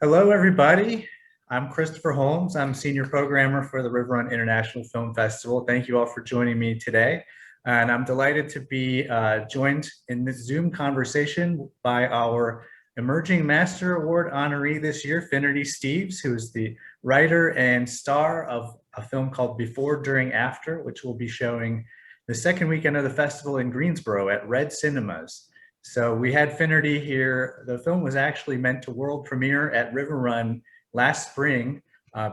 Hello, everybody. I'm Christopher Holmes. I'm senior programmer for the RiverRun International Film Festival. Thank you all for joining me today. And I'm delighted to be joined in this Zoom conversation by our Emerging Master Award honoree this year, Finnerty Steeves, who is the writer and star of a film called Before, During, After, which will be showing the second weekend of the festival in Greensboro at Red Cinemas. So we had Finnerty here. The film was actually meant to world premiere at RiverRun last spring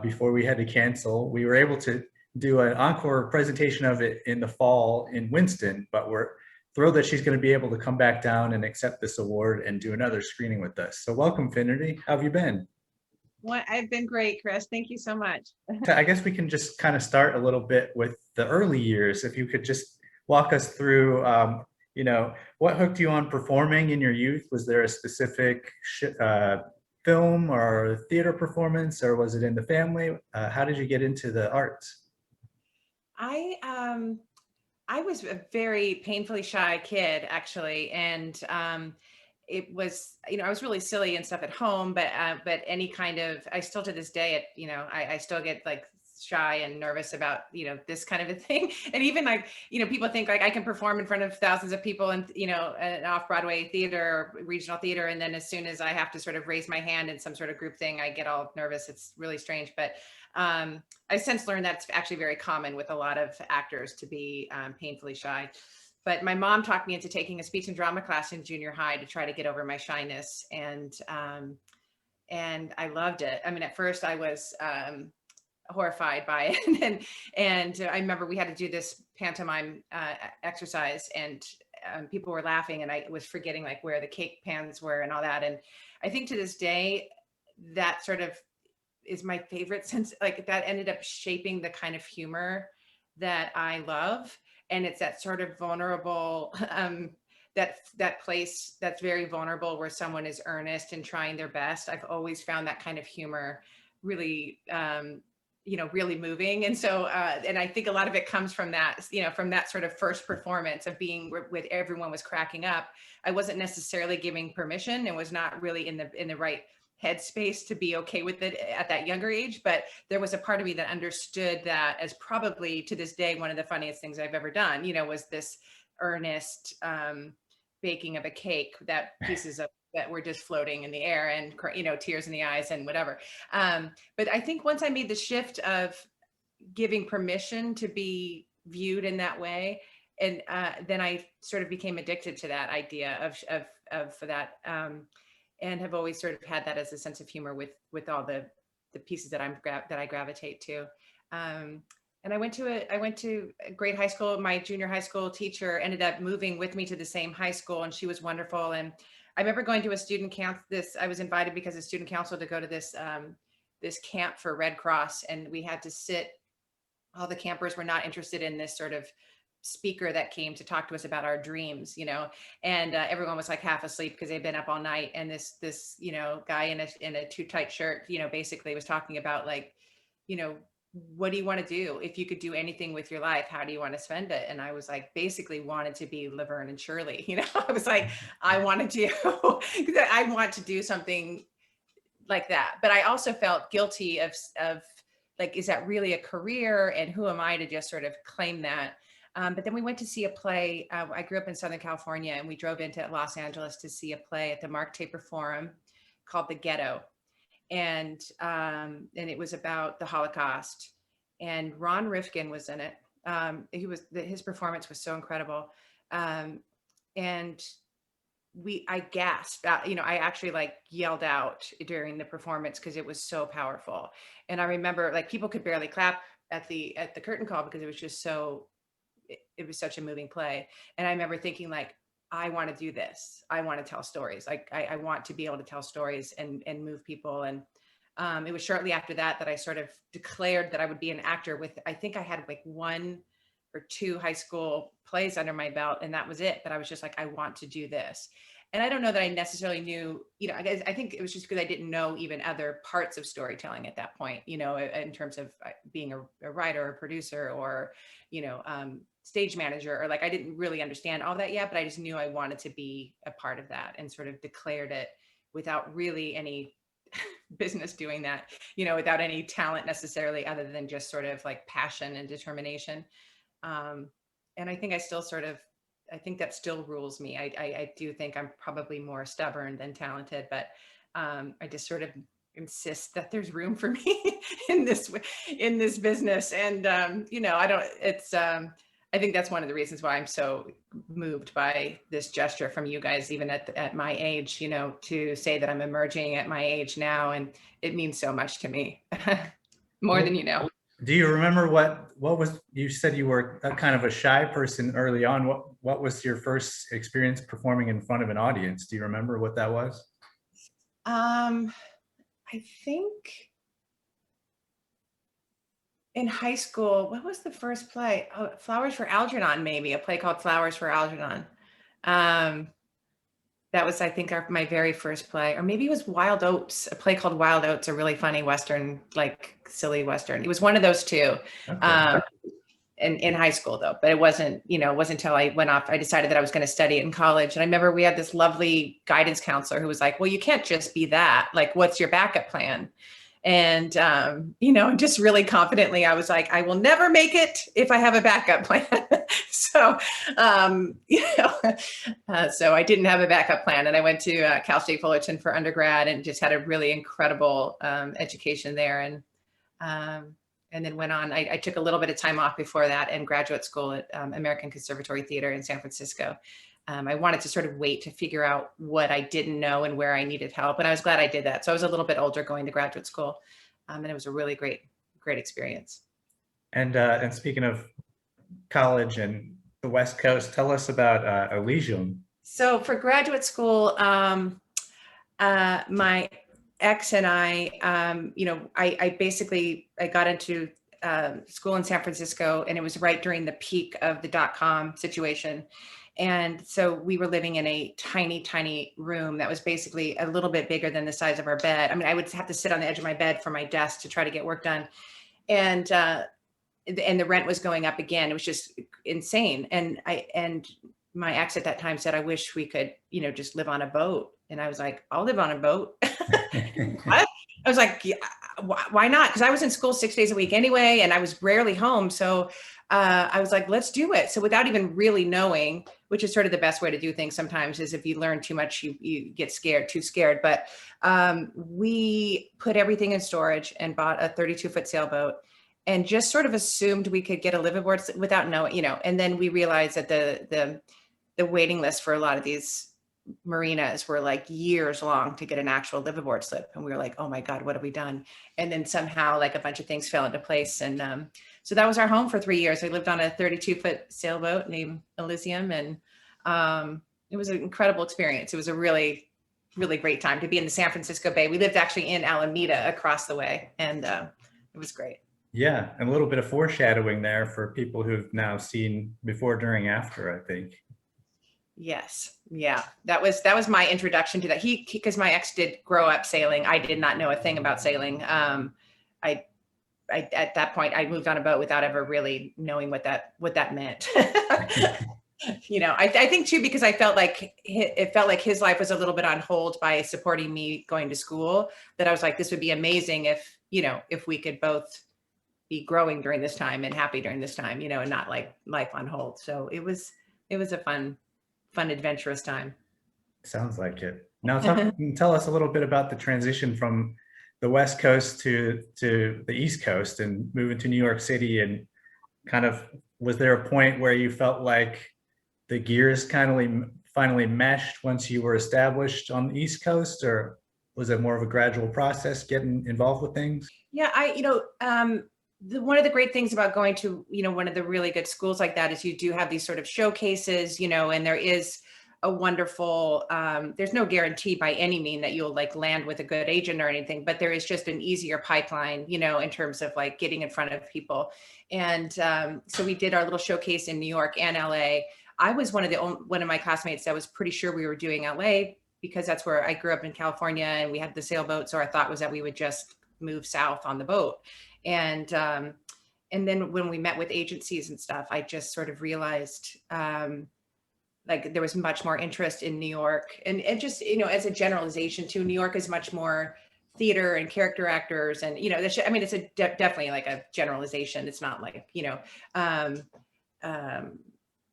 before we had to cancel. We were able to do an encore presentation of it in the fall in Winston, but we're thrilled that she's going to be able to come back down and accept this award and do another screening with us. So welcome, Finnerty. How have you been? Well, I've been great, Chris. Thank you so much. I guess we can just kind of start a little bit with the early years. If you could just walk us through, what hooked you on performing in your youth? Was there a specific film or theater performance, or was it in the family? How did you get into the arts? I um I was a very painfully shy kid actually, and it was, I was really silly and stuff at home, but any kind of, I still to this day, I still get like shy and nervous about, this kind of a thing. And even like, people think like I can perform in front of thousands of people and, an off-Broadway theater or regional theater. And then as soon as I have to sort of raise my hand in some sort of group thing, I get all nervous. It's really strange. But I since learned that's actually very common with a lot of actors to be painfully shy. But my mom talked me into taking a speech and drama class in junior high to try to get over my shyness, and I loved it. I mean, at first I was horrified by it, and I remember we had to do this pantomime exercise, and people were laughing, and I was forgetting like where the cake pans were and all that. And I think to this day, that sort of is my favorite, since like that ended up shaping the kind of humor that I love. And it's that sort of vulnerable, that place that's very vulnerable where someone is earnest and trying their best. I've always found that kind of humor really, really moving. And so, and I think a lot of it comes from that, from that sort of first performance of being with everyone was cracking up. I wasn't necessarily giving permission and was not really in the right headspace to be okay with it at that younger age, but there was a part of me that understood that as probably to this day one of the funniest things I've ever done, was this earnest baking of a cake, that pieces of that were just floating in the air, and tears in the eyes and whatever. But I think once I made the shift of giving permission to be viewed in that way, and then I sort of became addicted to that idea of that, and have always sort of had that as a sense of humor with all the pieces that I gravitate to. And I went to a great high school. My junior high school teacher ended up moving with me to the same high school, and she was wonderful. And I remember going to a student camp. I was invited because of student council to go to this camp for Red Cross, and we had to sit. All the campers were not interested in this sort of speaker that came to talk to us about our dreams, and everyone was like half asleep because they'd been up all night. And this guy in a too tight shirt, basically was talking about like, what do you want to do? If you could do anything with your life, how do you want to spend it? And I was like, basically wanted to be Laverne and Shirley. I was like, I wanted to, I want to do something like that. But I also felt guilty of like, is that really a career? And who am I to just sort of claim that? But then we went to see a play. I grew up in Southern California, and we drove into Los Angeles to see a play at the Mark Taper Forum called The Ghetto. And it was about the Holocaust. And Ron Rifkin was in it. His performance was so incredible. And I gasped. I actually like yelled out during the performance because it was so powerful. And I remember like people could barely clap at the curtain call because it was just it was such a moving play. And I remember thinking like, I want to do this. I want to tell stories. Like I want to be able to tell stories and move people. And it was shortly after that I sort of declared that I would be an actor. I think I had like 1 or 2 high school plays under my belt, and that was it. But I was just like, I want to do this. And I don't know that I necessarily knew, I think it was just because I didn't know even other parts of storytelling at that point, in terms of being a writer or producer or, stage manager, or like, I didn't really understand all that yet, but I just knew I wanted to be a part of that and sort of declared it without really any business doing that, without any talent necessarily, other than just sort of like passion and determination. And I think I think that still rules me. I do think I'm probably more stubborn than talented, but I just sort of insist that there's room for me in this business. And I don't. I think that's one of the reasons why I'm so moved by this gesture from you guys, even at my age. To say that I'm emerging at my age now, and it means so much to me, more than you know. Do you remember what was, you said you were a kind of a shy person early on. What was your first experience performing in front of an audience? Do you remember what that was? I think in high school, what was the first play? Oh, Flowers for Algernon, maybe a play called Flowers for Algernon. That was, I think, my very first play, or maybe it was Wild Oats, a play called Wild Oats, a really funny Western, like silly Western. It was one of those two. Okay. In high school though, but it wasn't until I went off, I decided that I was going to study it in college. And I remember we had this lovely guidance counselor who was like, well, you can't just be that, like, what's your backup plan? And, just really confidently, I was like, I will never make it if I have a backup plan. So, so I didn't have a backup plan, and I went to Cal State Fullerton for undergrad and just had a really incredible education there. And then went on, I took a little bit of time off before that and graduate school at American Conservatory Theater in San Francisco. I wanted to sort of wait to figure out what I didn't know and where I needed help. And I was glad I did that. So I was a little bit older going to graduate school. And it was a really great experience. And speaking of college and the West Coast, tell us about Elysium. So for graduate school, my ex and I, I got into school in San Francisco, and it was right during the peak of the .com situation. And so we were living in a tiny, tiny room that was basically a little bit bigger than the size of our bed. I mean, I would have to sit on the edge of my bed for my desk to try to get work done. And the rent was going up again. It was just insane. And my ex at that time said, I wish we could, just live on a boat. And I was like, I'll live on a boat. What? I was like, yeah, why not? Because I was in school 6 days a week anyway, and I was rarely home. So I was like, let's do it. So without even really knowing, which is sort of the best way to do things sometimes, is if you learn too much, you get too scared. But we put everything in storage and bought a 32-foot sailboat, and just sort of assumed we could get a liveaboard without knowing, and then we realized that the waiting list for a lot of these marinas were like years long to get an actual liveaboard slip. And we were like, oh my God, what have we done? And then somehow like a bunch of things fell into place. And so that was our home for 3 years. We lived on a 32-foot sailboat named Elysium. And it was an incredible experience. It was a really, really great time to be in the San Francisco Bay. We lived actually in Alameda across the way, and it was great. Yeah, and a little bit of foreshadowing there for people who've now seen before, during, after, I think. Yes. Yeah. That was my introduction to that. Because my ex did grow up sailing. I did not know a thing about sailing. I at that point, I moved on a boat without ever really knowing what that meant. I think too, because I felt like his life was a little bit on hold by supporting me going to school, that I was like, this would be amazing if we could both be growing during this time and happy during this time, and not like life on hold. So it was a fun, adventurous time. Sounds like it. Now tell us a little bit about the transition from the West Coast to the East Coast and moving to New York City, and kind of, was there a point where you felt like the gears finally meshed once you were established on the East Coast, or was it more of a gradual process getting involved with things? Yeah, one of the great things about going to, one of the really good schools like that is you do have these sort of showcases, and there is a wonderful, there's no guarantee by any mean that you'll like land with a good agent or anything, but there is just an easier pipeline, in terms of like getting in front of people. And so we did our little showcase in New York and LA. I was one of my classmates that was pretty sure we were doing LA, because that's where I grew up in California and we had the sailboat. So our thought was that we would just move south on the boat. And then when we met with agencies and stuff, I just sort of realized like there was much more interest in New York, and just, as a generalization too, New York is much more theater and character actors, and I mean, it's a definitely like a generalization. It's not like um, um,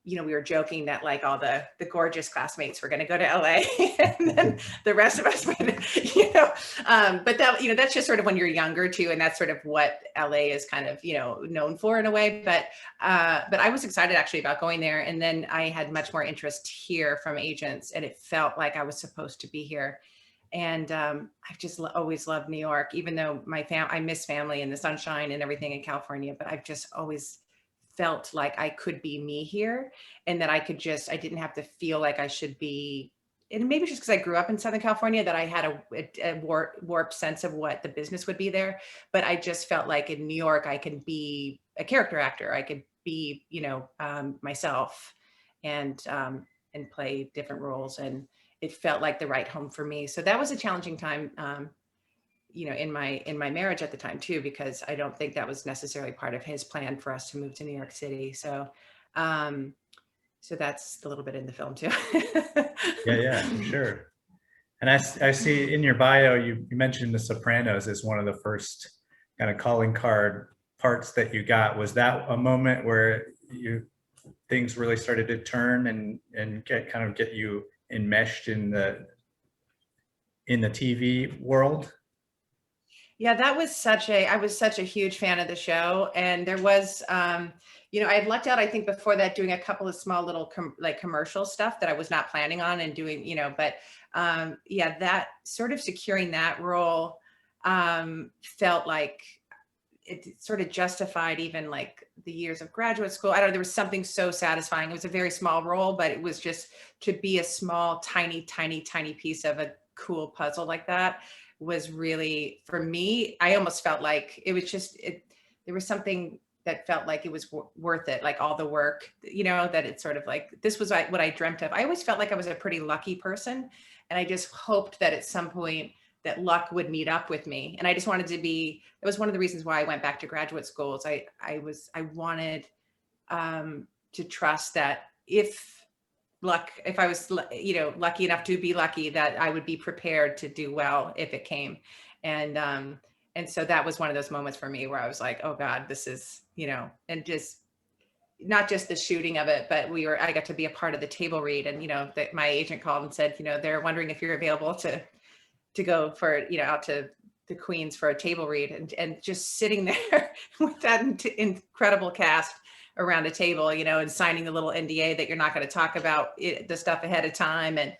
we were joking that like all the gorgeous classmates were going to go to LA and then the rest of us would, but that, that's just sort of when you're younger too. And that's sort of what LA is kind of, known for in a way. But I was excited actually about going there. And then I had much more interest here from agents, and it felt like I was supposed to be here. And I've just always loved New York, even though I miss family and the sunshine and everything in California, but I've just always felt like I could be me here, and that I didn't have to feel like I should be. And maybe just because I grew up in Southern California, that I had a warped sense of what the business would be there. But I just felt like in New York, I could be a character actor. I could be, myself, and play different roles. And it felt like the right home for me. So that was a challenging time, in my marriage at the time too, because I don't think that was necessarily part of his plan for us to move to New York City. So, so that's a little bit in the film too. Yeah, for sure. And I see in your bio, you mentioned The Sopranos as one of the first kind of calling card parts that you got. Was that a moment where things really started to turn and get you enmeshed in the TV world? Yeah, I was such a huge fan of the show. And there was, I had lucked out, I think before that, doing a couple of small little commercial stuff that I was not planning on and doing, but yeah, that sort of securing that role felt like it sort of justified even like the years of graduate school. I don't know, there was something so satisfying. It was a very small role, but it was just to be a small, tiny, tiny, tiny piece of a cool puzzle like that was really, for me, I almost felt like it was just, there was something that felt like it was worth it, like all the work, that it's sort of like, this was what I dreamt of. I always felt like I was a pretty lucky person. And I just hoped that at some point that luck would meet up with me. And I just wanted to be, it was one of the reasons why I went back to graduate schools. I wanted to trust that if I was, lucky enough to be lucky, that I would be prepared to do well if it came. And so that was one of those moments for me where I was like, oh God, this is, and just not just the shooting of it, but I got to be a part of the table read. And, that my agent called and said, they're wondering if you're available to go for, out to the Queens for a table read, and just sitting there with that incredible cast around a table, and signing the little NDA that you're not going to talk about the stuff ahead of time. And,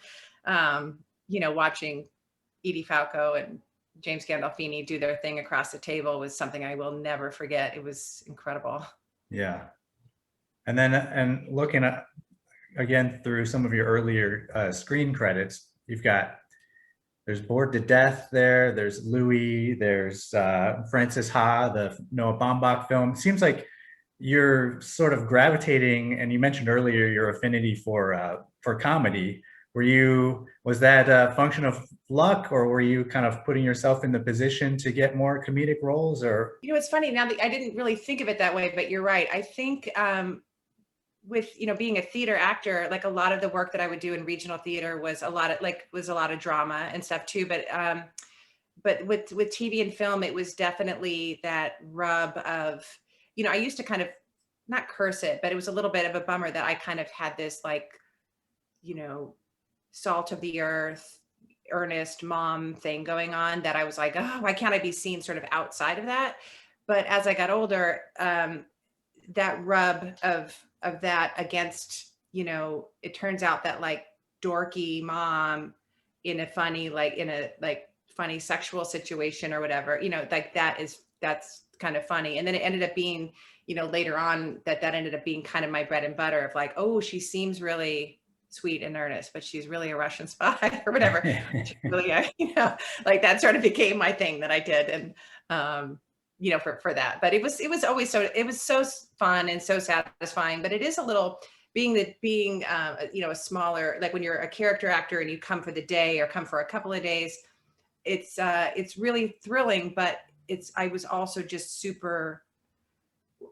watching Edie Falco and James Gandolfini do their thing across the table was something I will never forget. It was incredible. Yeah. And then, and looking at, again, through some of your earlier screen credits, there's Bored to Death there's Louis, there's Francis Ha, the Noah Baumbach film. It seems like you're sort of gravitating, and you mentioned earlier your affinity for comedy. Was that a function of luck, or were you kind of putting yourself in the position to get more comedic roles? Or it's funny now that I didn't really think of it that way, but you're right. I think with being a theater actor, like a lot of the work that I would do in regional theater was a lot of drama and stuff too. But with TV and film, it was definitely that rub of, I used to kind of not curse it, but it was a little bit of a bummer that I kind of had this like, salt of the earth, earnest mom thing going on, that I was like, oh, why can't I be seen sort of outside of that? But as I got older, that rub of that against, it turns out that like dorky mom in a funny, funny sexual situation or whatever, like that's kind of funny. And then it ended up being, later on that ended up being kind of my bread and butter of like, oh, she seems really sweet and earnest, but she's really a Russian spy or whatever. Really, like that sort of became my thing that I did. And, for that, but it was so fun and so satisfying. But it is a little being a smaller, like when you're a character actor and you come for the day or come for a couple of days, it's really thrilling. But I was also just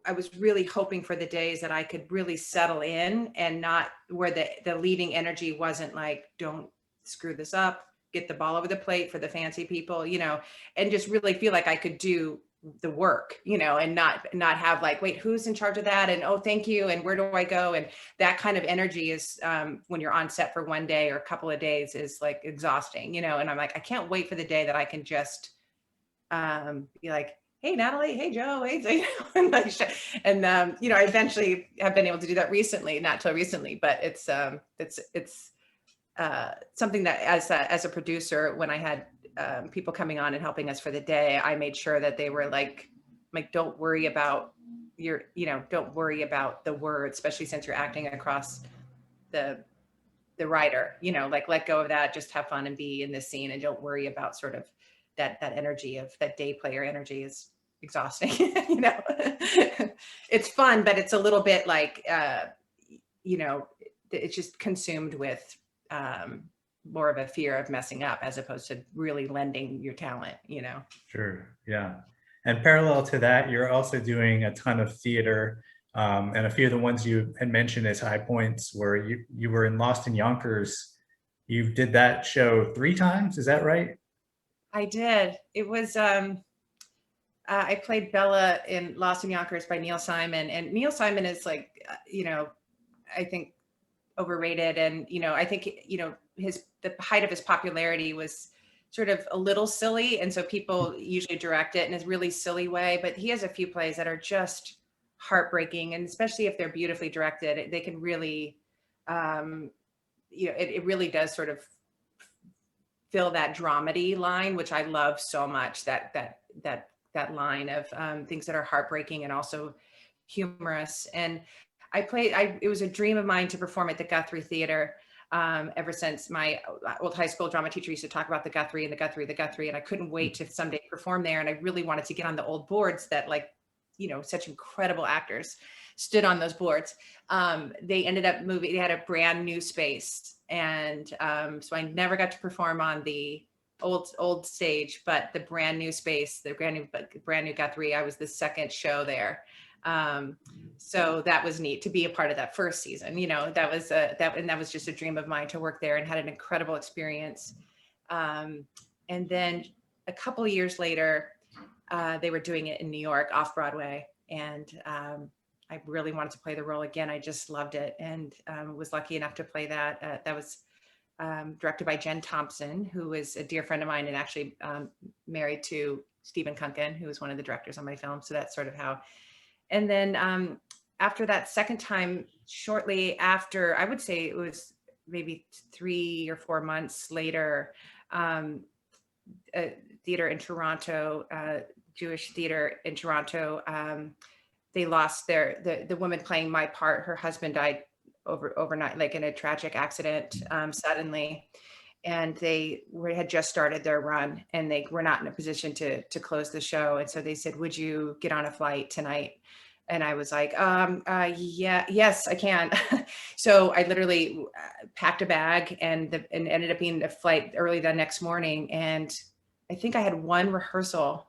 I was really hoping for the days that I could really settle in, and not where the leading energy wasn't like, don't screw this up, get the ball over the plate for the fancy people, you know, and just really feel like I could do the work, you know, and not have like, wait, who's in charge of that? And, oh, thank you. And where do I go? And that kind of energy is, when you're on set for one day or a couple of days, is like exhausting, you know. And I'm like, I can't wait for the day that I can just be like, hey, Natalie, hey, Joe, hey, and, like, you know, I eventually have been able to do that recently, not till recently, but it's something that as a producer, when I had people coming on and helping us for the day, I made sure that they were like, don't worry about don't worry about the words, especially since you're acting across the writer, you know, like let go of that, just have fun and be in this scene, and don't worry about sort of that energy of that day player energy is exhausting. You know, it's fun, but it's a little bit like, you know, it's just consumed with more of a fear of messing up as opposed to really lending your talent, you know? Sure, yeah. And parallel to that, you're also doing a ton of theater, and a few of the ones you had mentioned as high points where you were in Lost in Yonkers. You did that show 3 times, is that right? I did. It was, I played Bella in Lost in Yonkers by Neil Simon, and Neil Simon is like, you know, I think overrated. And, you know, I think, you know, the height of his popularity was sort of a little silly. And so people usually direct it in a really silly way, but he has a few plays that are just heartbreaking. And especially if they're beautifully directed, they can really, you know, it really does sort of fill that dramedy line, which I love so much, that line of things that are heartbreaking and also humorous. And it was a dream of mine to perform at the Guthrie Theater. Ever since my old high school drama teacher used to talk about the Guthrie and the Guthrie, the Guthrie, and I couldn't wait to someday perform there. And I really wanted to get on the old boards that, like, you know, such incredible actors stood on those boards. They ended up moving, they had a brand new space. And so I never got to perform on the old stage, but the brand new space, the brand new Guthrie, I was the second show there. So that was neat to be a part of that first season. You know, that was just a dream of mine to work there, and had an incredible experience. And then a couple of years later, they were doing it in New York off Broadway, and I really wanted to play the role again. I just loved it, and was lucky enough to play that. That was directed by Jen Thompson, who is a dear friend of mine and actually married to Stephen Kunken, who was one of the directors on my film. So that's sort of how. And then after that second time, shortly after, I would say it was maybe 3 or 4 months later, a theater in Toronto, Jewish theater in Toronto, they lost the woman playing my part. Her husband died overnight, like in a tragic accident, suddenly. And they had just started their run, and they were not in a position to close the show. And so they said, would you get on a flight tonight? And I was like, yeah, yes, I can. So I literally packed a bag and ended up being a flight early the next morning. And I think I had one rehearsal,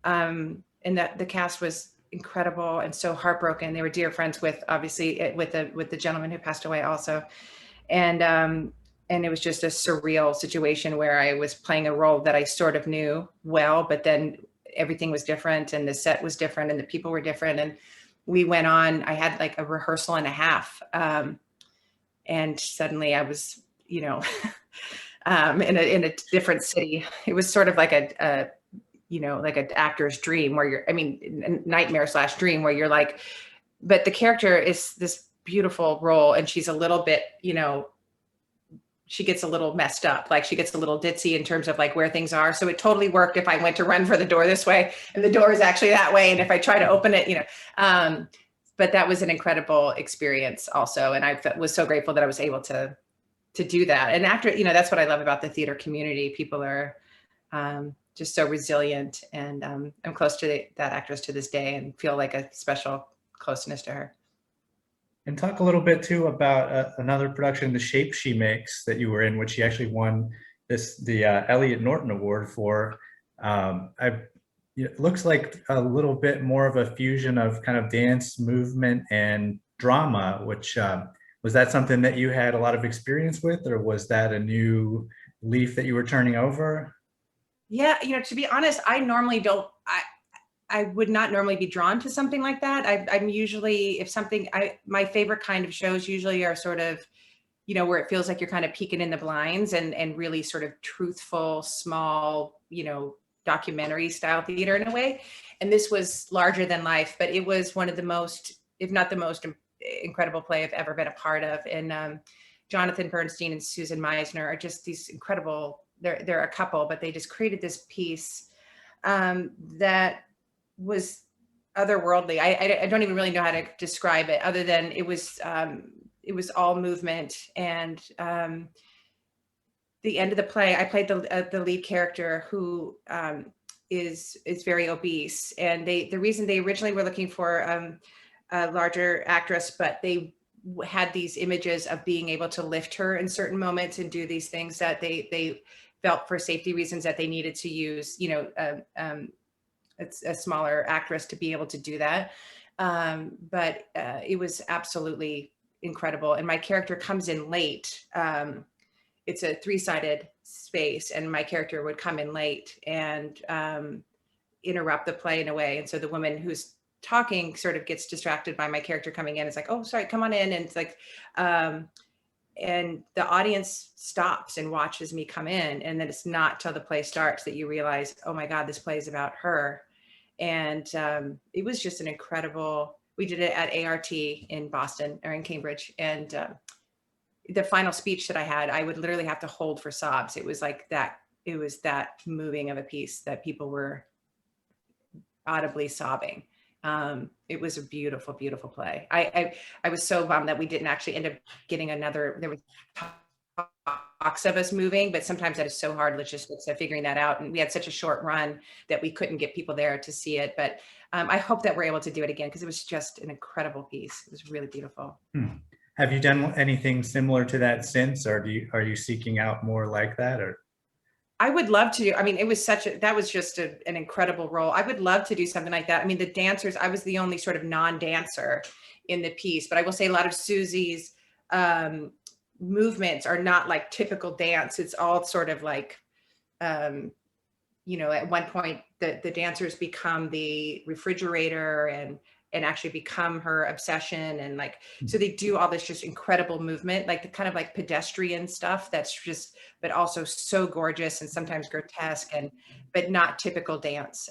and the cast was incredible and so heartbroken. They were dear friends with, obviously, with the gentleman who passed away also. And it was just a surreal situation where I was playing a role that I sort of knew well, but then everything was different, and the set was different, and the people were different. And we went on, I had like a rehearsal and a half. And suddenly I was, you know, in a different city. It was sort of like a you know, like an actor's dream where nightmare / dream, where you're like, but the character is this beautiful role, and she's a little bit, you know, she gets a little messed up, like she gets a little ditzy in terms of like where things are. So it totally worked if I went to run for the door this way and the door is actually that way, and if I try to open it, you know. But that was an incredible experience also, and I was so grateful that I was able to do that. And after, you know, that's what I love about the theater community. People are just so resilient, and I'm close to that actress to this day and feel like a special closeness to her. And talk a little bit too about another production, The Shape She Makes, that you were in, which she actually won the Elliot Norton Award for. It looks like a little bit more of a fusion of kind of dance, movement, and drama, which was that something that you had a lot of experience with, or was that a new leaf that you were turning over? Yeah, to be honest, I normally don't. I would not normally be drawn to something like that. I'm usually, if something, my favorite kind of shows usually are sort of, where it feels like you're kind of peeking in the blinds and really sort of truthful, small, documentary style theater in a way. And this was larger than life, but it was one of the most, if not the most incredible play I've ever been a part of. And Jonathan Bernstein and Susan Meisner are just these incredible, they're a couple, but they just created this piece that was otherworldly. I don't even really know how to describe it other than it was all movement. And the end of the play, I played the lead character who is very obese. And the reason they originally were looking for a larger actress, but they had these images of being able to lift her in certain moments and do these things that they felt for safety reasons that they needed to use, it's a smaller actress to be able to do that. But it was absolutely incredible. And my character comes in late. It's a 3-sided space, and my character would come in late and interrupt the play in a way. And so the woman who's talking sort of gets distracted by my character coming in. It's like, oh, sorry, come on in. And it's like, and the audience stops and watches me come in. And then it's not till the play starts that you realize, oh my God, this play is about her. And it was just an incredible, we did it at ART in Boston or in Cambridge. And the final speech that I had, I would literally have to hold for sobs. It was like that, it was that moving of a piece that people were audibly sobbing. It was a beautiful, beautiful play. I was so bummed that we didn't actually end up getting another, there was talks of us moving, but sometimes that is so hard logistics of figuring that out. And we had such a short run that we couldn't get people there to see it. But I hope that we're able to do it again because it was just an incredible piece. It was really beautiful. Have you done anything similar to that since, or are you seeking out more like that? Or I would love to do, I mean, it was that was just an incredible role. I would love to do something like that. I mean, the dancers, I was the only sort of non-dancer in the piece, but I will say a lot of Susie's movements are not like typical dance. It's all sort of like, at one point the dancers become the refrigerator and actually become her obsession. And like, so they do all this just incredible movement, like the kind of like pedestrian stuff that's just, but also so gorgeous and sometimes grotesque but not typical dance.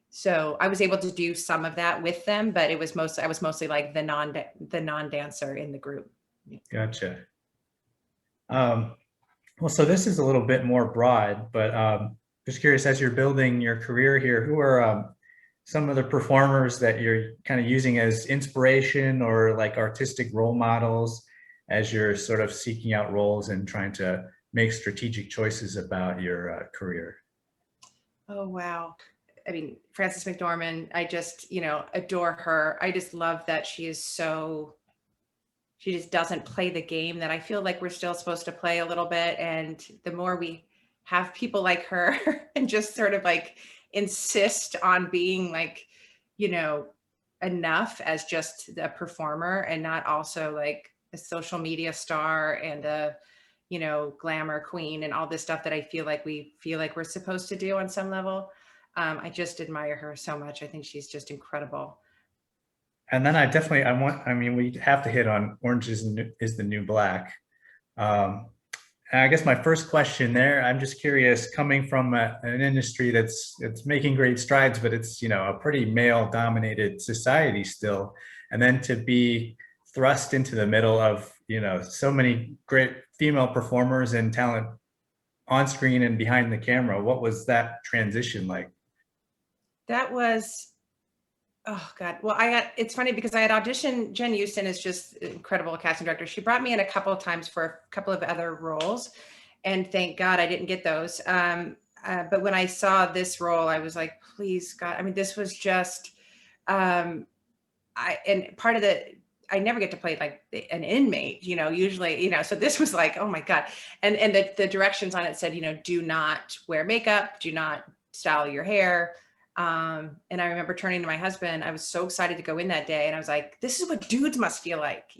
So I was able to do some of that with them, but I was mostly like the non-dancer in the group. Gotcha. Well, so this is a little bit more broad, but just curious, as you're building your career here, who are some of the performers that you're kind of using as inspiration or like artistic role models as you're sort of seeking out roles and trying to make strategic choices about your career? Oh, wow. I mean, Frances McDormand, I just, adore her. I just love that she just doesn't play the game that I feel like we're still supposed to play a little bit. And the more we have people like her and just sort of like insist on being like, enough as just a performer and not also like a social media star and a, glamour queen and all this stuff that I feel like we're supposed to do on some level. I just admire her so much. I think she's just incredible. And then we have to hit on Orange is the New Black. And I guess my first question there, I'm just curious, coming from an industry that's making great strides, but it's, a pretty male dominated society still. And then to be thrust into the middle of, so many great female performers and talent on screen and behind the camera. What was that transition like? That was, oh God. Well, it's funny because I had auditioned. Jen Houston is just incredible casting director. She brought me in a couple of times for a couple of other roles, and thank God I didn't get those. But when I saw this role, I was like, please God. I mean, this was just, and part of I never get to play like an inmate, usually, so this was like, oh my God. And the directions on it said, do not wear makeup, do not style your hair. And I remember turning to my husband, I was so excited to go in that day. And I was like, this is what dudes must feel like,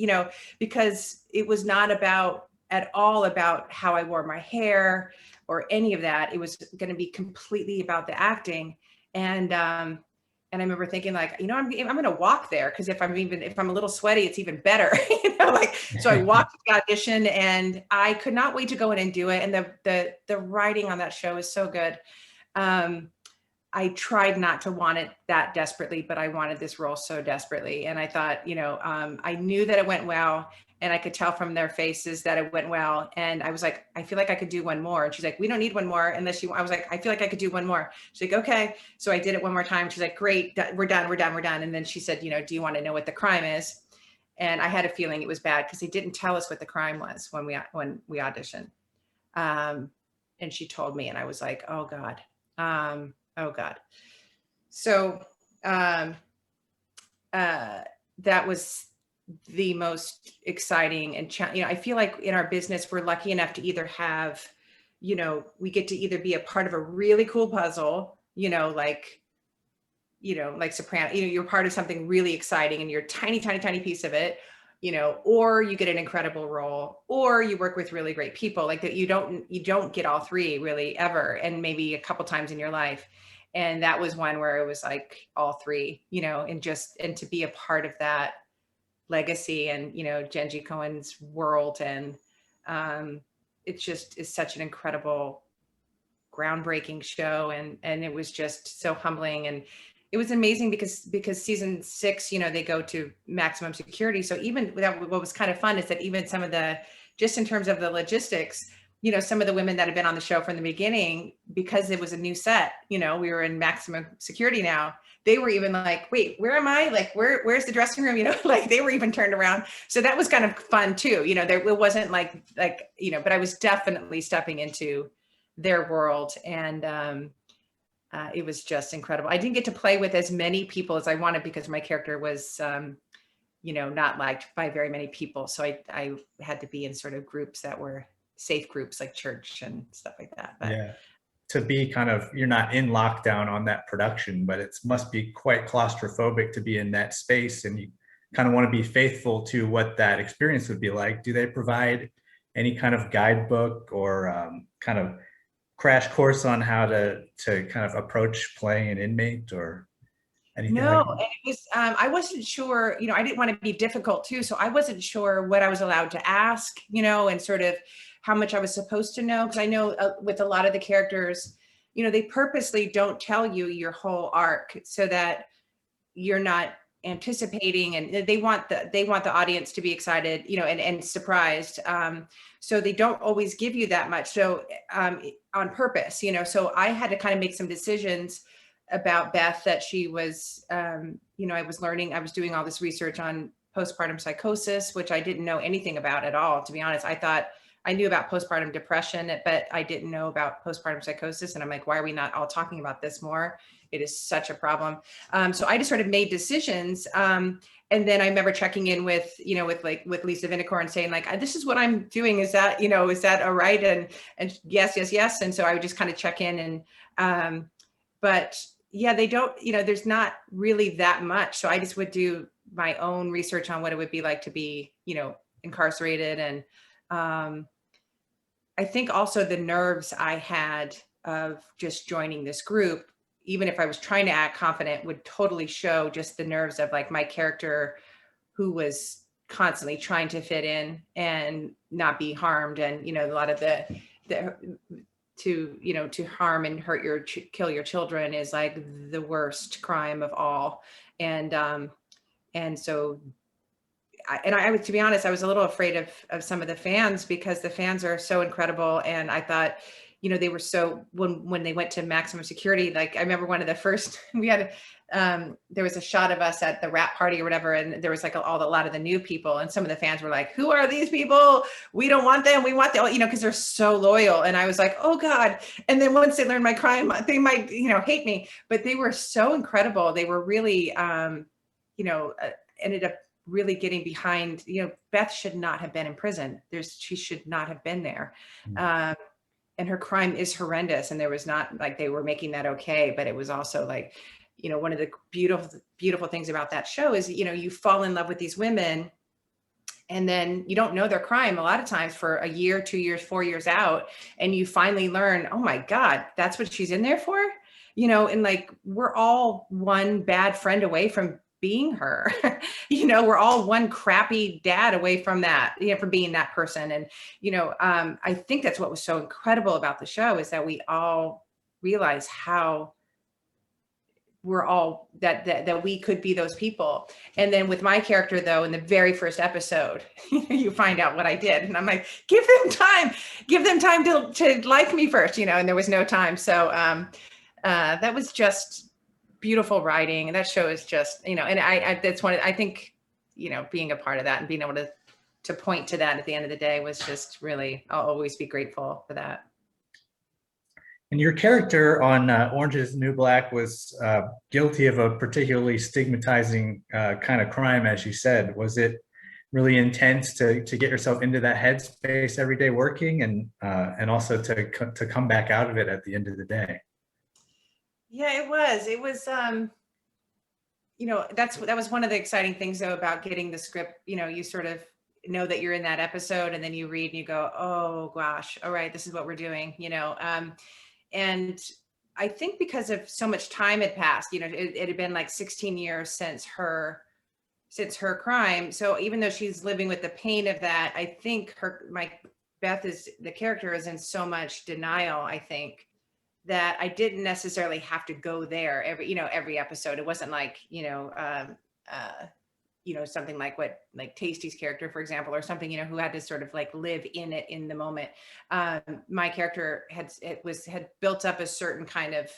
because it was not about at all about how I wore my hair or any of that. It was going to be completely about the acting. And I remember thinking like, I'm going to walk there. Cause if I'm a little sweaty, it's even better, so I walked to the audition and I could not wait to go in and do it. And the writing on that show is so good. I tried not to want it that desperately, but I wanted this role so desperately. And I thought, I knew that it went well, and I could tell from their faces that it went well. And I was like, I feel like I could do one more. And she's like, we don't need one more unless you, I was like, I feel like I could do one more. She's like, okay. So I did it one more time. She's like, great, we're done. And then she said, do you want to know what the crime is? And I had a feeling it was bad because they didn't tell us what the crime was when we auditioned. And she told me, and I was like, oh God. Oh God. So that was the most exciting and I feel like in our business, we're lucky enough to either have, we get to either be a part of a really cool puzzle, like Soprano, you're part of something really exciting and you're a tiny, tiny, tiny piece of it, or you get an incredible role, or you work with really great people like that. You don't get all three really ever. And maybe a couple times in your life. And that was one where it was like all three, and to be a part of that legacy and, Genji Cohen's world. And it just is such an incredible, groundbreaking show. And it was just so humbling. And it was amazing because season 6, they go to maximum security. So even what was kind of fun is that even some of just in terms of the logistics, some of the women that had been on the show from the beginning, because it was a new set, we were in maximum security now. They were even like, wait, where am I? Like, where's the dressing room? Like they were even turned around. So that was kind of fun too. It wasn't like, but I was definitely stepping into their world. And it was just incredible. I didn't get to play with as many people as I wanted because my character was, not liked by very many people. So I had to be in sort of groups that were safe groups like church and stuff like that. But yeah, to be you're not in lockdown on that production, but it must be quite claustrophobic to be in that space, and you kind of want to be faithful to what that experience would be like. Do they provide any kind of guidebook or kind of crash course on how to kind of approach playing an inmate or anything no, like that? and it was, I wasn't sure, I didn't want to be difficult too. So I wasn't sure what I was allowed to ask, and sort of how much I was supposed to know. Cause I know with a lot of the characters, they purposely don't tell you your whole arc so that you're not anticipating, and they want the audience to be excited, and surprised. So they don't always give you that much. So on purpose, so I had to kind of make some decisions about Beth that she was, I was doing all this research on postpartum psychosis, which I didn't know anything about at all. To be honest, I thought I knew about postpartum depression, but I didn't know about postpartum psychosis. And I'm like, why are we not all talking about this more? It is such a problem. So I just sort of made decisions. And then I remember checking in with Lisa Vinicore and saying like, this is what I'm doing. Is that all right? And yes. And so I would just kind of check in but yeah, they don't, there's not really that much. So I just would do my own research on what it would be like to be, incarcerated. And I think also the nerves I had of just joining this group, even if I was trying to act confident, would totally show just the nerves of like my character who was constantly trying to fit in and not be harmed. And, a lot of to harm and hurt kill your children is like the worst crime of all. And so I was, to be honest, I was a little afraid of some of the fans because the fans are so incredible. And I thought, they were so, when they went to maximum security, like I remember one of the first, we had, there was a shot of us at the wrap party or whatever. And there was like a lot of the new people. And some of the fans were like, who are these people? We don't want them. We want them, cause they're so loyal. And I was like, oh God. And then once they learn my crime, they might, hate me, but they were so incredible. They were really, ended up really getting behind, Beth should not have been in prison. She should not have been there. And her crime is horrendous. And there was not like, they were making that okay, but it was also like, one of the beautiful things about that show is, you fall in love with these women And then you don't know their crime a lot of times for a year, 2 years, 4 years out. And you finally learn, oh my God, that's what she's in there for? And like, we're all one bad friend away from being her. We're all one crappy dad away from that, from being that person. And, I think that's what was so incredible about the show, is that we all realize how we're all that we could be those people. And then with my character, though, in the very first episode, you find out what I did, and I'm like, give them time to like me first, and there was no time. So that was just beautiful writing, and that show is just, and I that's one, I think, being a part of that and being able to point to that at the end of the day was just really, I'll always be grateful for that. And your character on Orange is the New Black was guilty of a particularly stigmatizing kind of crime, as you said. Was it really intense to get yourself into that headspace every day working, and also to come back out of it at the end of the day? Yeah, it was. It was. That was one of the exciting things, though, about getting the script. You sort of know that you're in that episode, and then you read and you go, oh gosh, all right, this is what we're doing. And I think because of so much time had passed, it had been like 16 years since her crime. So even though she's living with the pain of that, I think the character is in so much denial, I think, that I didn't necessarily have to go there every episode. It wasn't like, something like Tasty's character, for example, or something, who had to sort of like live in it in the moment. My character had built up a certain kind of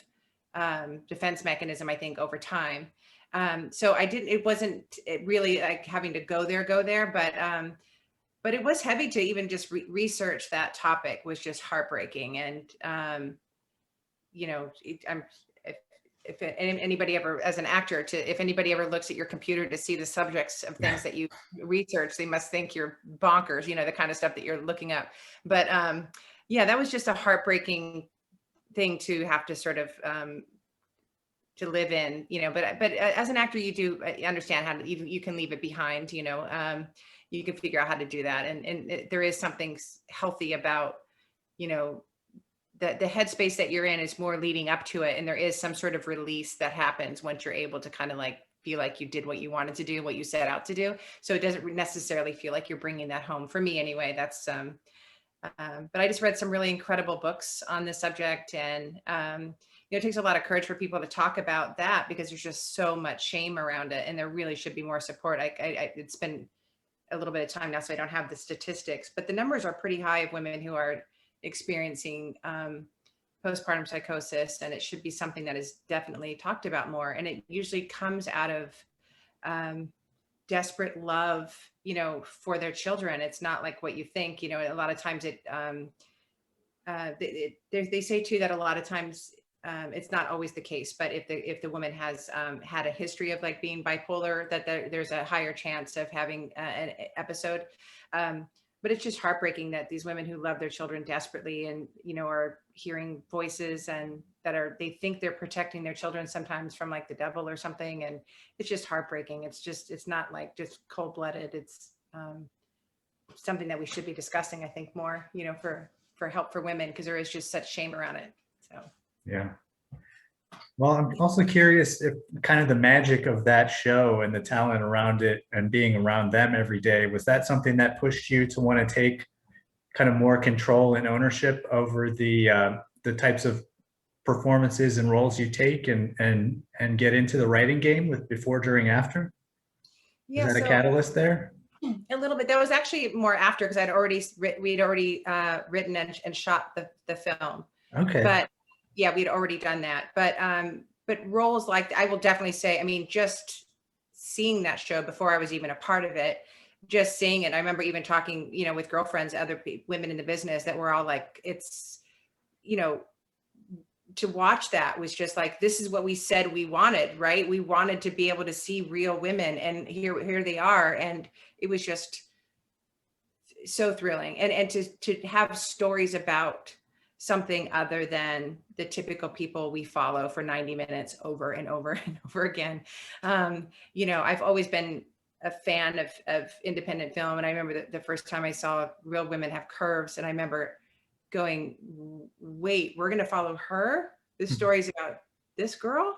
defense mechanism, I think, over time. So it wasn't really like having to go there, but it was heavy to even just research that topic was just heartbreaking. And, if anybody ever, as an actor, if anybody ever looks at your computer to see the subjects of things that you research, they must think you're bonkers, the kind of stuff that you're looking up. But yeah, that was just a heartbreaking thing to have to sort of to live in, but as an actor, you do understand how to, you can leave it behind, you can figure out how to do that. And there is something healthy about, the headspace that you're in is more leading up to it. And there is some sort of release that happens once you're able to kind of like feel like you did what you wanted to do, what you set out to do. So it doesn't necessarily feel like you're bringing that home. For me anyway, that's, but I just read some really incredible books on this subject. And, it takes a lot of courage for people to talk about that, because there's just so much shame around it. And there really should be more support. It's been a little bit of time now, so I don't have the statistics, but the numbers are pretty high of women who are experiencing postpartum psychosis, and it should be something that is definitely talked about more. And it usually comes out of desperate love, for their children. It's not like what you think. A lot of times they say too that a lot of times it's not always the case, but if the woman has had a history of like being bipolar, that there's a higher chance of having an episode. But it's just heartbreaking that these women who love their children desperately and, are hearing voices and they think they're protecting their children sometimes from like the devil or something. And it's just heartbreaking. It's not like just cold blooded. It's something that we should be discussing, I think, more, for help for women, because there is just such shame around it. So, yeah. Well, I'm also curious if kind of the magic of that show and the talent around it and being around them every day, was that something that pushed you to want to take kind of more control and ownership over the types of performances and roles you take, and get into the writing game with before, during, after? Yeah, is that a catalyst there? A little bit. That was actually more after, because we'd already written and shot the film. Okay. But yeah, we'd already done that. But roles like, I will definitely say, I mean, just seeing that show before I was even a part of it, just seeing it. I remember even talking, with girlfriends, other women in the business, that were all like, it's, to watch that was just like, this is what we said we wanted, right? We wanted to be able to see real women, and here they are. And it was just so thrilling. And to have stories about something other than the typical people we follow for 90 minutes over and over and over again. I've always been a fan of independent film. And I remember the first time I saw Real Women Have Curves, and I remember going, wait, we're going to follow her? This story's about this girl?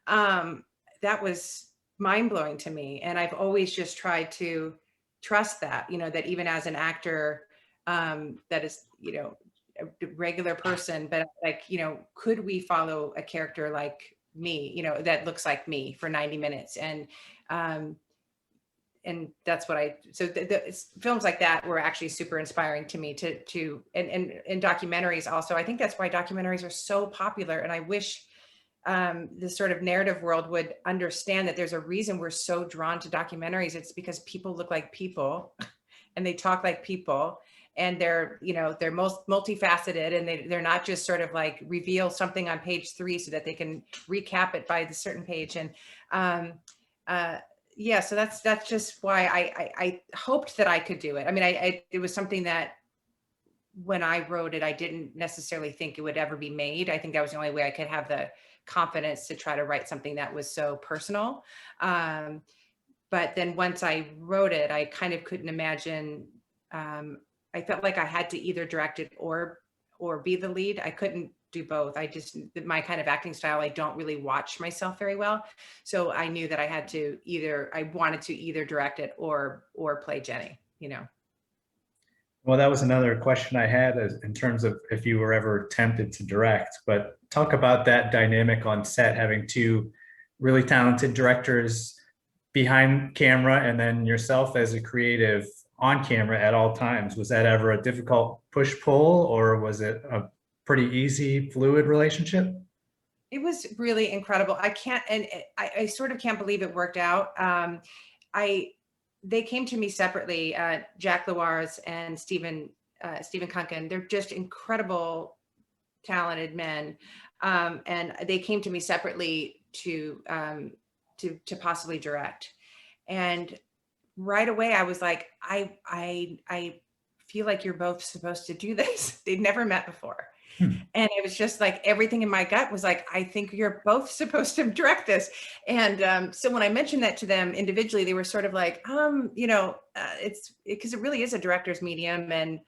That was mind blowing to me. And I've always just tried to trust that, that even as an actor, that is, a regular person, but like, could we follow a character like me, that looks like me for 90 minutes? And that's what so films like that were actually super inspiring to me and documentaries also. I think that's why documentaries are so popular. And I wish this sort of narrative world would understand that there's a reason we're so drawn to documentaries. It's because people look like people and they talk like people, and they're most multifaceted, and they're not just sort of like reveal something on page 3 so that they can recap it by the certain page. And yeah, so that's just why I hoped that I could do it. I mean, it was something that when I wrote it, I didn't necessarily think it would ever be made. I think that was the only way I could have the confidence to try to write something that was so personal. But then once I wrote it, I kind of couldn't imagine. I felt like I had to either direct it or be the lead. I couldn't do both. My kind of acting style, I don't really watch myself very well. So I knew that I wanted to either direct it or play Jenny, Well, that was another question I had in terms of if you were ever tempted to direct, but talk about that dynamic on set, having two really talented directors behind camera and then yourself as a creative on camera at all times. Was that ever a difficult push-pull, or was it a pretty easy, fluid relationship? It was really incredible. I sort of can't believe it worked out. They came to me separately, Jack Lewars and Stephen Kunken. They're just incredible, talented men. And they came to me separately to possibly direct. And right away I was like, I feel like you're both supposed to do this. They'd never met before. And it was just like everything in my gut was like, I think you're both supposed to direct this. And so when I mentioned that to them individually, they were sort of like, it's because it really is a director's medium. And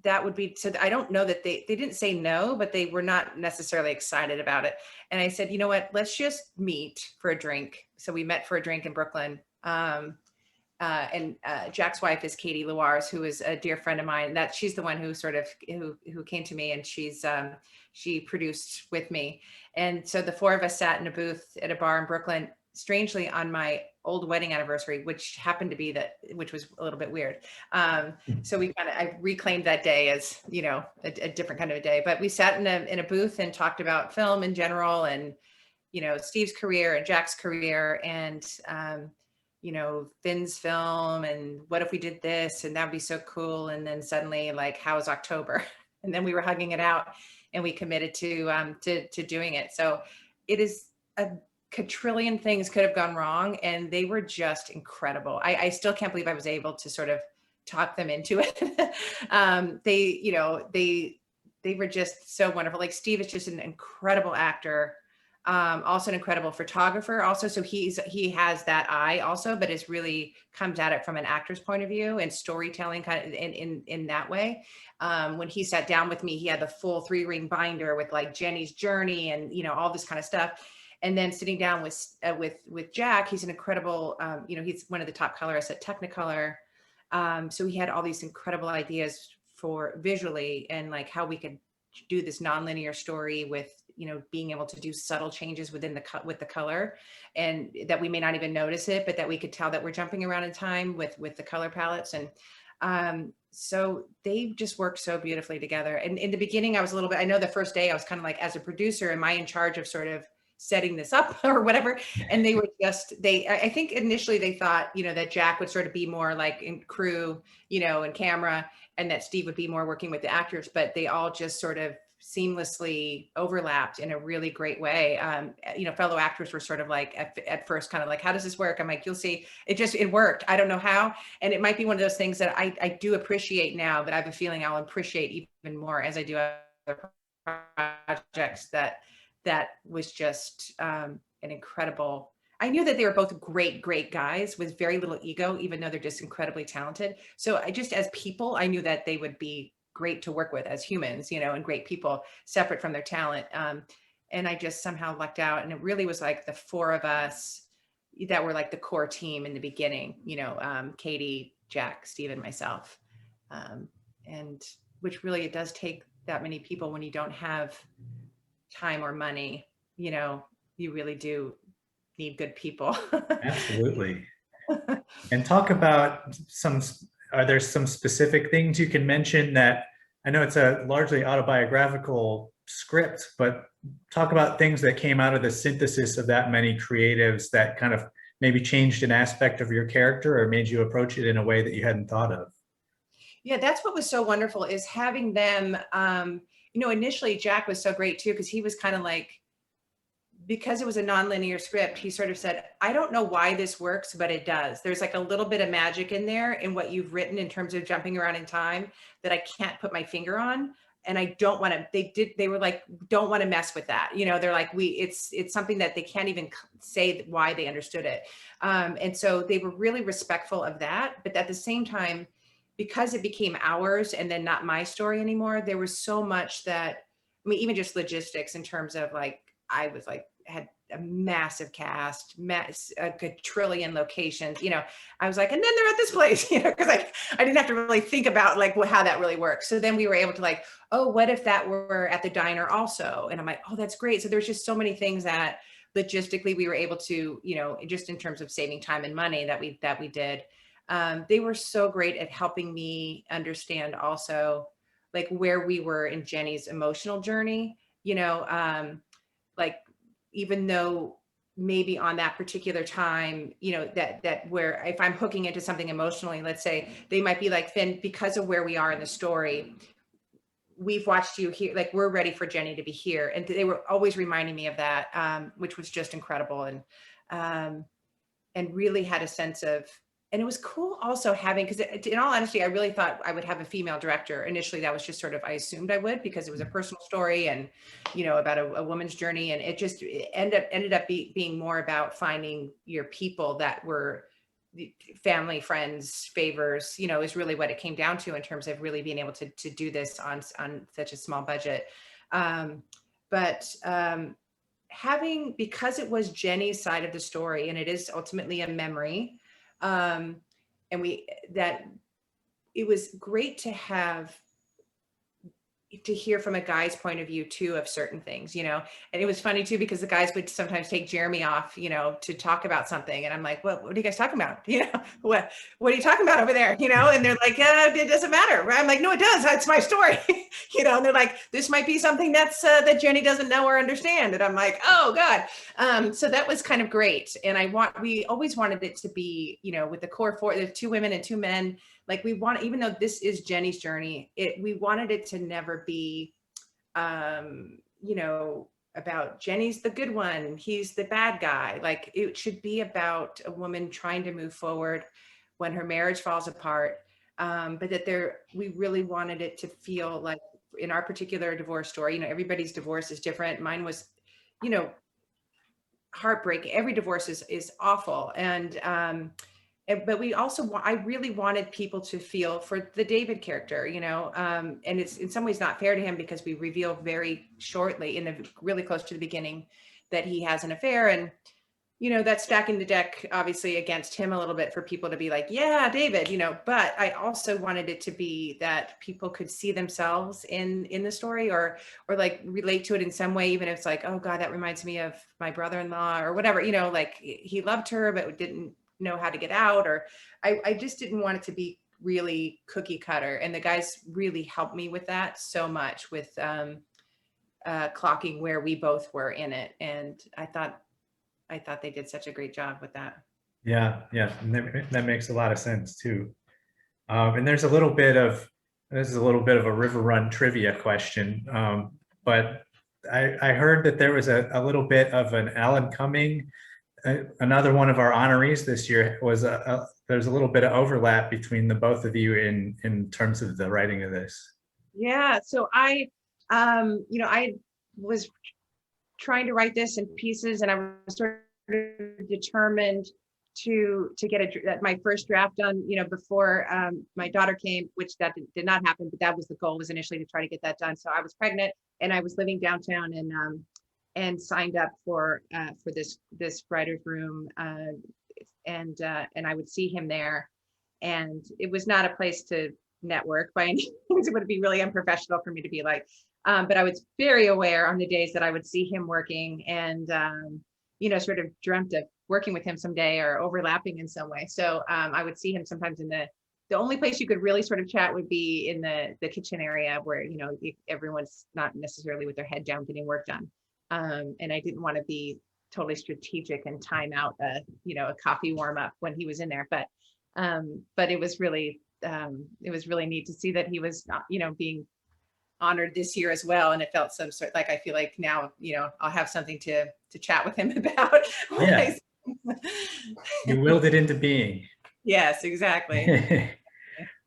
that would be, so I don't know that they didn't say no, but they were not necessarily excited about it. And I said, you know what, let's just meet for a drink. So we met for a drink in Brooklyn. And Jack's wife is Katie Lewars, who is a dear friend of mine. That she's the one who sort of who came to me, and she produced with me. And so the four of us sat in a booth at a bar in Brooklyn, strangely on my old wedding anniversary, which happened to be which was a little bit weird. So I reclaimed that day as a different kind of a day. But we sat in a booth and talked about film in general, and Steve's career and Jack's career, and Finn's film, and what if we did this, and that'd be so cool. And then suddenly, like, how's October? And then we were hugging it out, and we committed to doing it. So it is a quadrillion things could have gone wrong, and they were just incredible. I still can't believe I was able to sort of talk them into it. They were just so wonderful. Like, Steve is just an incredible actor. Also an incredible photographer also. So he has that eye also, but is really comes at it from an actor's point of view and storytelling kind of in that way. When he sat down with me, he had the full 3-ring binder with like Jenny's journey and, all this kind of stuff. And then sitting down with Jack, he's an incredible, he's one of the top colorists at Technicolor. So he had all these incredible ideas for visually and like how we could do this nonlinear story with, being able to do subtle changes with the color, and that we may not even notice it, but that we could tell that we're jumping around in time with the color palettes. And so they just worked so beautifully together. And in the beginning, I know the first day I was kind of like, as a producer, am I in charge of sort of setting this up or whatever? And they were I think initially they thought, that Jack would sort of be more like in crew, and camera, and that Steve would be more working with the actors, but they all just sort of seamlessly overlapped in a really great way. Fellow actors were sort of like at first kind of like, how does this work? I'm like, you'll see. It worked. I don't know how. And it might be one of those things that I do appreciate now, but I have a feeling I'll appreciate even more as I do other projects. That was just an incredible, I knew that they were both great guys with very little ego, even though they're just incredibly talented. So I just, as people, I knew that they would be great to work with as humans, and great people separate from their talent. And I just somehow lucked out. And it really was like the four of us that were like the core team in the beginning, Katie, Jack, Steve, and myself. And which really, it does take that many people when you don't have time or money, you really do need good people. Absolutely. And talk about are there some specific things you can mention that, I know it's a largely autobiographical script, but talk about things that came out of the synthesis of that many creatives that kind of maybe changed an aspect of your character or made you approach it in a way that you hadn't thought of. Yeah, that's what was so wonderful, is having them, initially Jack was so great too, because he was kind of like, because it was a nonlinear script, he sort of said, I don't know why this works, but it does. There's like a little bit of magic in there in what you've written in terms of jumping around in time that I can't put my finger on. And I don't want to, they were like, don't want to mess with that. They're like, it's something that they can't even say why they understood it. And so they were really respectful of that. But at the same time, because it became ours and then not my story anymore, there was so much that, I mean, even just logistics in terms of like, I was like, had a massive cast, a trillion locations, I was like, and then they're at this place, because I didn't have to really think about like how that really works. So then we were able to like, oh, what if that were at the diner also? And I'm like, oh, that's great. So there's just so many things that logistically we were able to, just in terms of saving time and money that we did. They were so great at helping me understand also like where we were in Jenny's emotional journey, like, even though maybe on that particular time, that where if I'm hooking into something emotionally, let's say they might be like, Finn, because of where we are in the story, we've watched you here, like we're ready for Jenny to be here. And they were always reminding me of that, which was just incredible. And really had a sense of, and it was cool also having, because in all honesty, I really thought I would have a female director. Initially, that was just sort of, I assumed I would, because it was a personal story and, about a woman's journey. And it ended up being more about finding your people that were family, friends, favors, is really what it came down to in terms of really being able to do this on such a small budget. But because it was Jenny's side of the story and it is ultimately a memory, and that it was great to hear from a guy's point of view too of certain things, and it was funny too, because the guys would sometimes take Jeremy off, to talk about something. And I'm like, what are you guys talking about? What are you talking about over there? And they're like, it doesn't matter. I'm like, no, it does. That's my story. And they're like, this might be something that Jenny doesn't know or understand. And I'm like, oh God. So that was kind of great. And we always wanted it to be, with the core four, the 2 women and 2 men, like even though this is Jenny's journey, we wanted it to never be, about Jenny's the good one, he's the bad guy. Like it should be about a woman trying to move forward when her marriage falls apart. But that we really wanted it to feel like, in our particular divorce story, everybody's divorce is different. Mine was, heartbreaking. Every divorce is awful. But we also, I really wanted people to feel for the David character, and it's in some ways not fair to him, because we reveal very shortly really close to the beginning that he has an affair. And, that's stacking the deck obviously against him a little bit for people to be like, yeah, David, but I also wanted it to be that people could see themselves in the story or like relate to it in some way, even if it's like, oh God, that reminds me of my brother-in-law or whatever, like he loved her, but didn't know how to get out, or I just didn't want it to be really cookie cutter. And the guys really helped me with that so much, with clocking where we both were in it. And I thought they did such a great job with that. Yeah, and that makes a lot of sense too. And this is a little bit of a RiverRun trivia question, but I heard that there was a little bit of an Alan Cumming, another one of our honorees this year, was there's a little bit of overlap between the both of you in terms of the writing of this. Yeah, so I was trying to write this in pieces, and I was sort of determined to get my first draft done, before my daughter came, which that did not happen, but that was the goal, was initially to try to get that done. So I was pregnant and I was living downtown and signed up for this writer's room, and I would see him there, and it was not a place to network by any means. It would be really unprofessional for me to be like, but I was very aware on the days that I would see him working, and sort of dreamt of working with him someday or overlapping in some way. So I would see him sometimes in the only place you could really sort of chat would be in the kitchen area where, everyone's not necessarily with their head down getting work done. And I didn't want to be totally strategic and time out a coffee warm up when he was in there. But it was really neat to see that he was, being honored this year as well. And it felt some sort, like, I feel like now, I'll have something to chat with him about. Yeah. You willed it into being. Yes, exactly.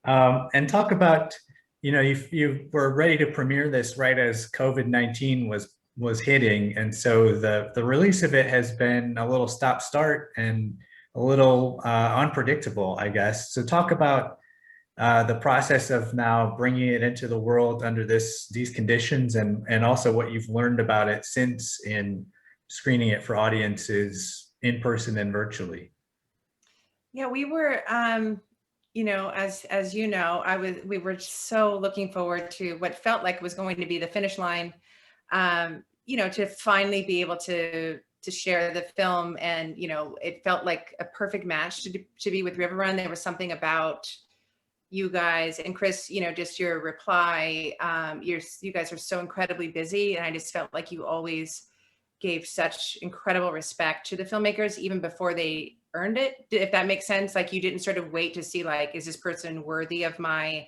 And talk about, you were ready to premiere this right as COVID-19 was hitting. And so the release of it has been a little stop-start and a little unpredictable, I guess. So talk about the process of now bringing it into the world under these conditions, and also what you've learned about it since in screening it for audiences in person and virtually. Yeah, we were, as we were so looking forward to what felt like was going to be the finish line, to finally be able to share the film. And, it felt like a perfect match to be with RiverRun. There was something about you guys and Chris, just your reply. You guys are so incredibly busy. And I just felt like you always gave such incredible respect to the filmmakers, even before they earned it, if that makes sense. Like, you didn't sort of wait to see, like, is this person worthy of my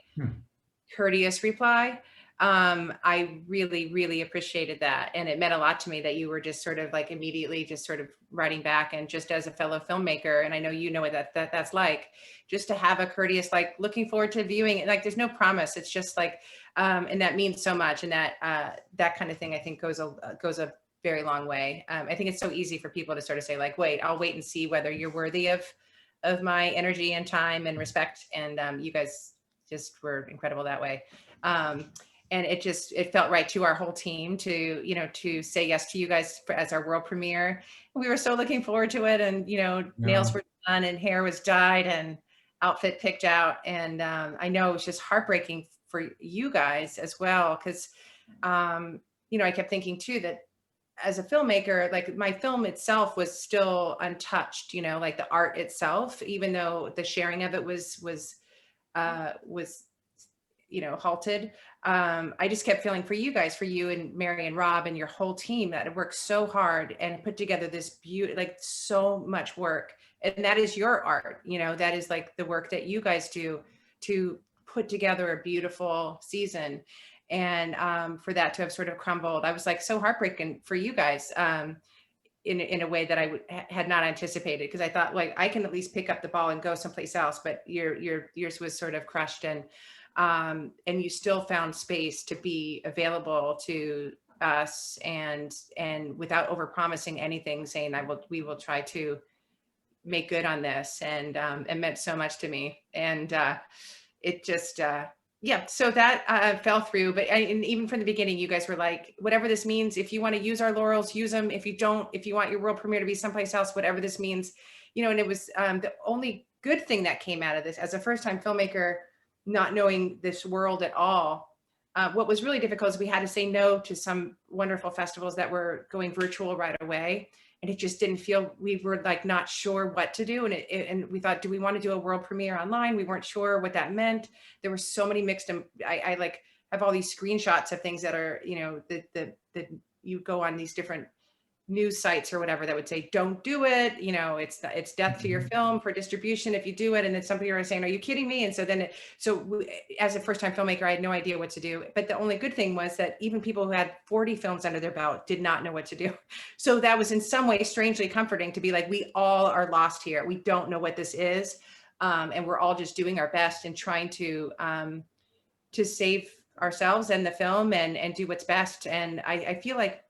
courteous reply? I really, really appreciated that. And it meant a lot to me that you were just sort of like immediately just sort of writing back. And just as a fellow filmmaker, and I know what that's like, just to have a courteous, like, looking forward to viewing it. Like, there's no promise. It's just like, and that means so much. And that kind of thing, I think, goes a very long way. I think it's so easy for people to sort of say, like, wait, I'll wait and see whether you're worthy of my energy and time and respect. And you guys just were incredible that way. And it felt right to our whole team to say yes to you guys as our world premiere. We were so looking forward to it. And, nails were done and hair was dyed and outfit picked out. And I know it was just heartbreaking for you guys as well. Cause, I kept thinking too, that as a filmmaker, like, my film itself was still untouched, like the art itself, even though the sharing of it was halted. I just kept feeling for you guys, for you and Mary and Rob and your whole team, that worked so hard and put together this like, so much work. And that is your art, that is like the work that you guys do to put together a beautiful season. And for that to have sort of crumbled, I was like so heartbroken for you guys in a way that I had not anticipated, because I thought, like, I can at least pick up the ball and go someplace else, but yours was sort of crushed. And you still found space to be available to us, and without overpromising anything, saying we will try to make good on this. And it meant so much to me. And it just so that fell through. But and even from the beginning, you guys were like, whatever this means, if you want to use our laurels, use them. If you don't, if you want your world premiere to be someplace else, whatever this means, and it was the only good thing that came out of this as a first-time filmmaker, not knowing this world at all. What was really difficult is we had to say no to some wonderful festivals that were going virtual right away. And it just didn't feel, we were like not sure what to do. And we thought, do we want to do a world premiere online? We weren't sure what that meant. There were so many mixed, I like have all these screenshots of things that are, that you go on these different news sites or whatever that would say, don't do it. It's death to your film for distribution if you do it. And then some people are saying, are you kidding me? And so then, as a first time filmmaker, I had no idea what to do. But the only good thing was that even people who had 40 films under their belt did not know what to do. So that was in some way strangely comforting to be like, we all are lost here. We don't know what this is. And we're all just doing our best and trying to save ourselves and the film and do what's best. And I feel like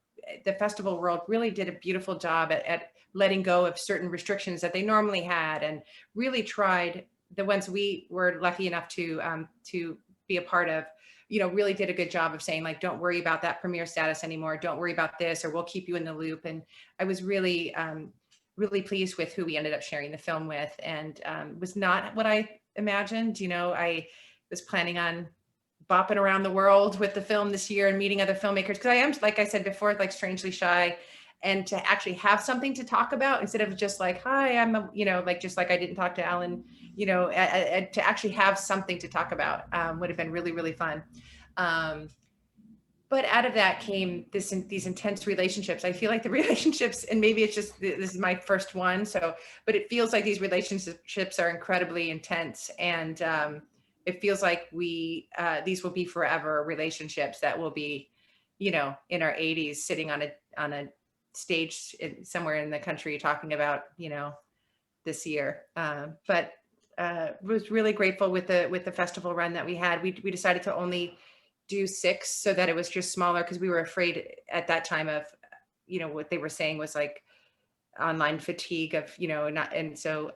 the festival world really did a beautiful job at letting go of certain restrictions that they normally had, and really tried, the ones we were lucky enough to be a part of, really did a good job of saying, like, don't worry about that premiere status anymore. Don't worry about this, or we'll keep you in the loop. And I was really, really pleased with who we ended up sharing the film with, and was not what I imagined. I was planning on bopping around the world with the film this year and meeting other filmmakers, because I am, like I said before, like strangely shy, and to actually have something to talk about instead of just like, hi, I'm a, like, just like I didn't talk to Alan, to actually have something to talk about would have been really, really fun. But out of that came these intense relationships. I feel like the relationships, and maybe it's just, this is my first one, but it feels like these relationships are incredibly intense, and it feels like these will be forever relationships that will be, in our 80s, sitting on a stage somewhere in the country talking about, this year. But was really grateful with the festival run that we had. We decided to only do 6 so that it was just smaller, because we were afraid at that time of, what they were saying was like online fatigue of, not, and so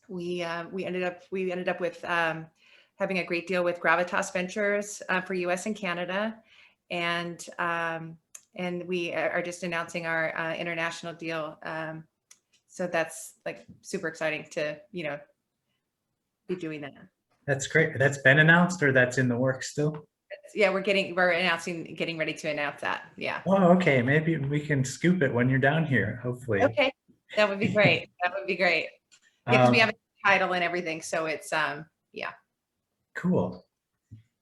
we ended up with having a great deal with Gravitas Ventures for US and Canada, and we are just announcing our international deal. So that's like super exciting to be doing that. That's great. That's been announced, or that's in the works still? Yeah, we're getting ready to announce that. Yeah. Oh, okay. Maybe we can scoop it when you're down here, hopefully. Okay, that would be great. That would be great. Yeah, because we have a title and everything, so it's yeah. Cool.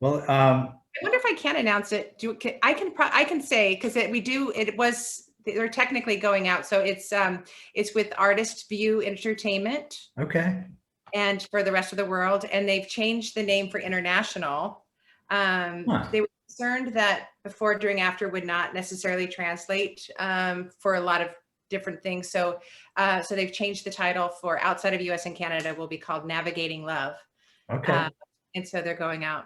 Well, I wonder if I can announce it. I can say, because they're technically going out, so it's with Artist View Entertainment. Okay. And for the rest of the world, and they've changed the name for international. They were concerned that before, during, after would not necessarily translate for a lot of different things. So they've changed the title for outside of US and Canada, will be called Navigating Love. Okay. And so they're going out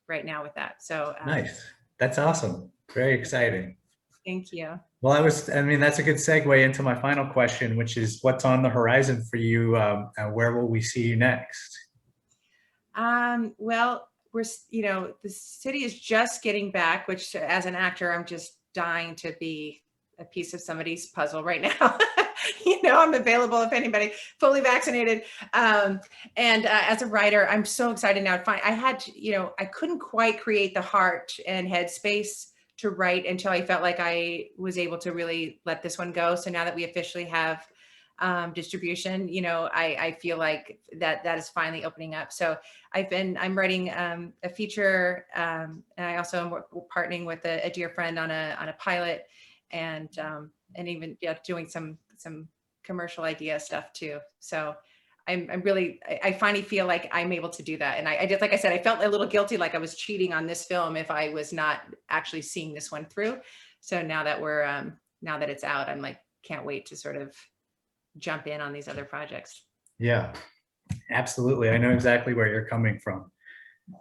right now with that. So nice. That's awesome. Very exciting. Thank you. Well, that's a good segue into my final question, which is, what's on the horizon for you? And where will we see you next? Well, the city is just getting back, which as an actor, I'm just dying to be a piece of somebody's puzzle right now. I'm available if anybody, fully vaccinated. And as a writer, I'm so excited now to find, I couldn't quite create the heart and headspace to write until I felt like I was able to really let this one go. So now that we officially have distribution, I feel like that is finally opening up. So I'm writing a feature, and I also am partnering with a dear friend on a pilot, and even doing some commercial idea stuff too. So I finally feel like I'm able to do that. And I did, like I said, I felt a little guilty, like I was cheating on this film if I was not actually seeing this one through. So now that now that it's out, I'm like, can't wait to sort of jump in on these other projects. Yeah, absolutely. I know exactly where you're coming from.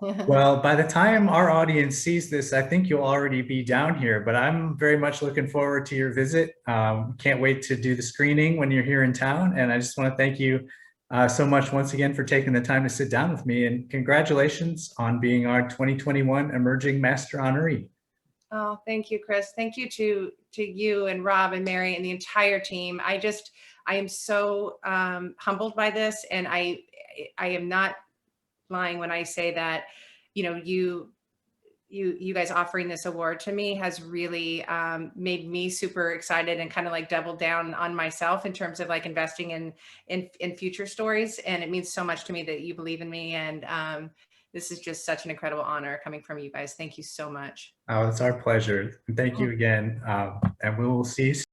Well, by the time our audience sees this, I think you'll already be down here, but I'm very much looking forward to your visit. Can't wait to do the screening when you're here in town. And I just want to thank you so much once again for taking the time to sit down with me, and congratulations on being our 2021 Emerging Master Honoree. Oh, thank you, Chris. Thank you to you and Rob and Mary and the entire team. I am so humbled by this, and I am not lying when I say that, you guys offering this award to me has really made me super excited, and kind of like doubled down on myself in terms of like investing in future stories. And it means so much to me that you believe in me, and this is just such an incredible honor coming from you guys. Thank you so much. Oh, it's our pleasure. Thank you again. And we will see you soon.